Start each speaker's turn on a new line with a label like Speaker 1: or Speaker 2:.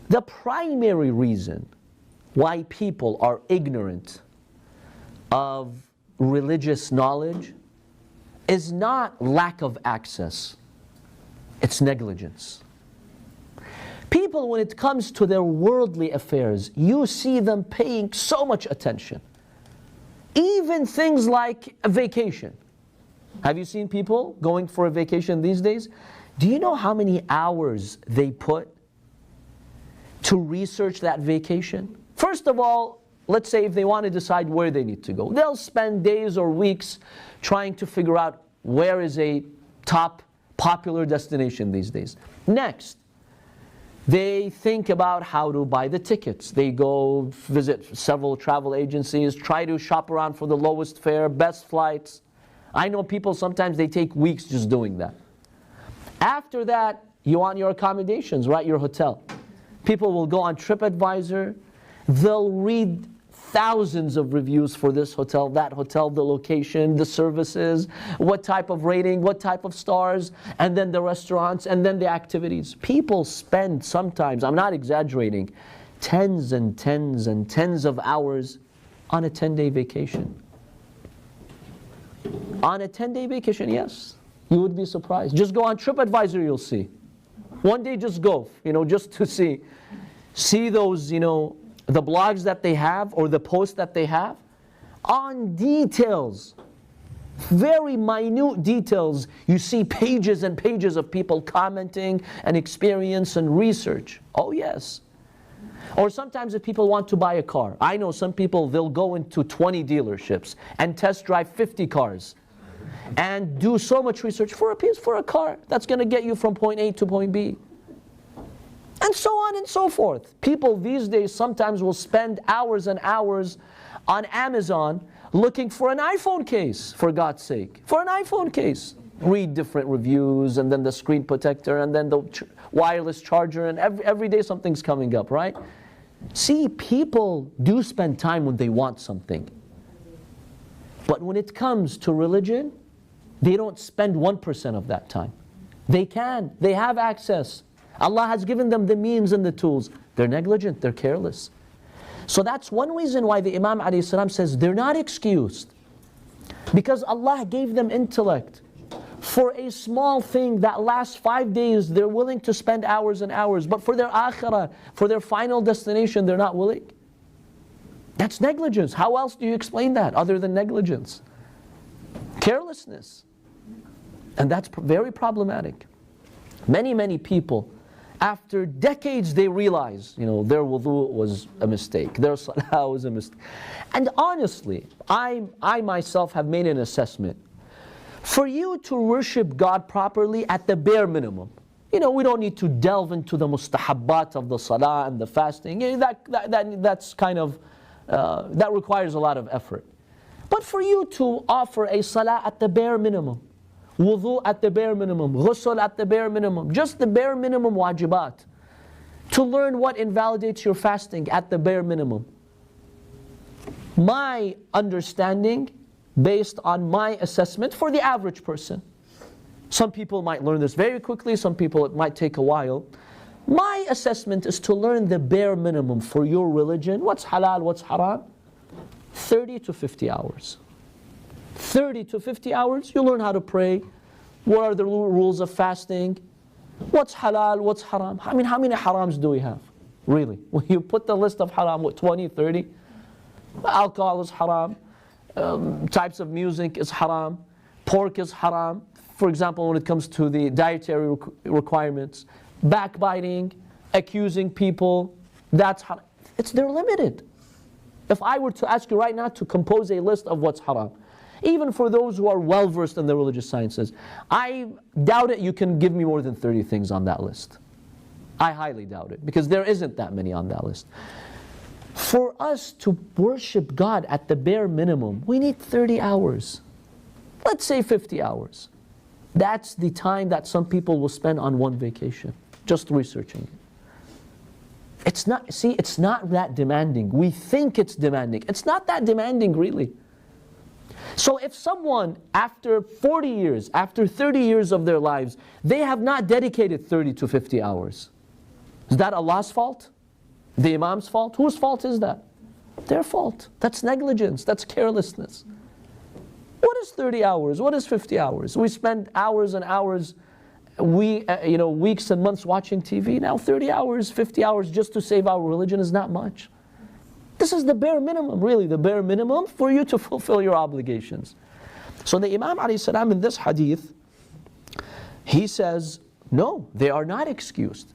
Speaker 1: The primary reason why people are ignorant of religious knowledge is not lack of access, it's negligence. People, when it comes to their worldly affairs, you see them paying so much attention. Even things like a vacation. Have you seen people going for a vacation these days? Do you know how many hours they put to research that vacation? First of all, let's say if they want to decide where they need to go, they'll spend days or weeks trying to figure out where is a top popular destination these days. Next, they think about how to buy the tickets. They go visit several travel agencies, try to shop around for the lowest fare, best flights. I know people, sometimes they take weeks just doing that. After that, you want your accommodations, right? Your hotel. People will go on TripAdvisor. They'll read thousands of reviews for this hotel, that hotel, the location, the services, what type of rating, what type of stars, and then the restaurants, and then the activities. People spend sometimes, I'm not exaggerating, tens and tens and tens of hours on a 10-day vacation. On a 10-day vacation, yes. You would be surprised. Just go on TripAdvisor, you'll see. One day just go, just to see those, the blogs that they have or the posts that they have on details, very minute details. You see pages and pages of people commenting and experience and research. Oh yes. Or sometimes if people want to buy a car, I know some people, they'll go into 20 dealerships and test drive 50 cars and do so much research for a car that's going to get you from point A to point B. And so on and so forth. People these days sometimes will spend hours and hours on Amazon looking for an iPhone case, for God's sake. For an iPhone case. Read different reviews, and then the screen protector, and then the wireless charger, and every day something's coming up, right? See, people do spend time when they want something. But when it comes to religion, they don't spend 1% of that time. They can. They have access. Allah has given them the means and the tools. They're negligent, they're careless. So that's one reason why the Imam ﷺ says they're not excused. Because Allah gave them intellect. For a small thing that lasts 5 days, they're willing to spend hours and hours. But for their akhirah, for their final destination, they're not willing. That's negligence. How else do you explain that other than negligence? Carelessness. And that's very problematic. Many people, after decades, they realize, their wudu was a mistake, their salah was a mistake. And honestly, I myself have made an assessment. For you to worship God properly at the bare minimum, we don't need to delve into the mustahabbat of the salah and the fasting. That's kind of, that requires a lot of effort. But for you to offer a salah at the bare minimum, wudu at the bare minimum, ghusl at the bare minimum, just the bare minimum wajibat. To learn what invalidates your fasting at the bare minimum. My understanding, based on my assessment for the average person. Some people might learn this very quickly, some people it might take a while. My assessment is to learn the bare minimum for your religion. What's halal, what's haram? 30 to 50 hours. 30 to 50 hours, you learn how to pray. What are the rules of fasting? What's halal, what's haram? I mean, how many harams do we have? Really? When you put the list of haram, what, 20, 30? Alcohol is haram. Types of music is haram. Pork is haram. For example, when it comes to the dietary requirements. Backbiting, accusing people, that's haram. They're limited. If I were to ask you right now to compose a list of what's haram, even for those who are well versed in the religious sciences, I doubt it you can give me more than 30 things on that list. I highly doubt it, because there isn't that many on that list. For us to worship God at the bare minimum, we need 30 hours. Let's say 50 hours. That's the time that some people will spend on one vacation, just researching it. It's not that demanding. We think it's demanding. It's not that demanding, really. So if someone, after 40 years, after 30 years of their lives, they have not dedicated 30 to 50 hours, is that Allah's fault? The Imam's fault? Whose fault is that? Their fault. That's negligence. That's carelessness. What is 30 hours? What is 50 hours? We spend hours and hours, weeks and months watching TV. Now 30 hours, 50 hours just to save our religion is not much. This is the bare minimum, really, the bare minimum for you to fulfill your obligations. So the Imam ﷺ in this hadith, he says, no, they are not excused.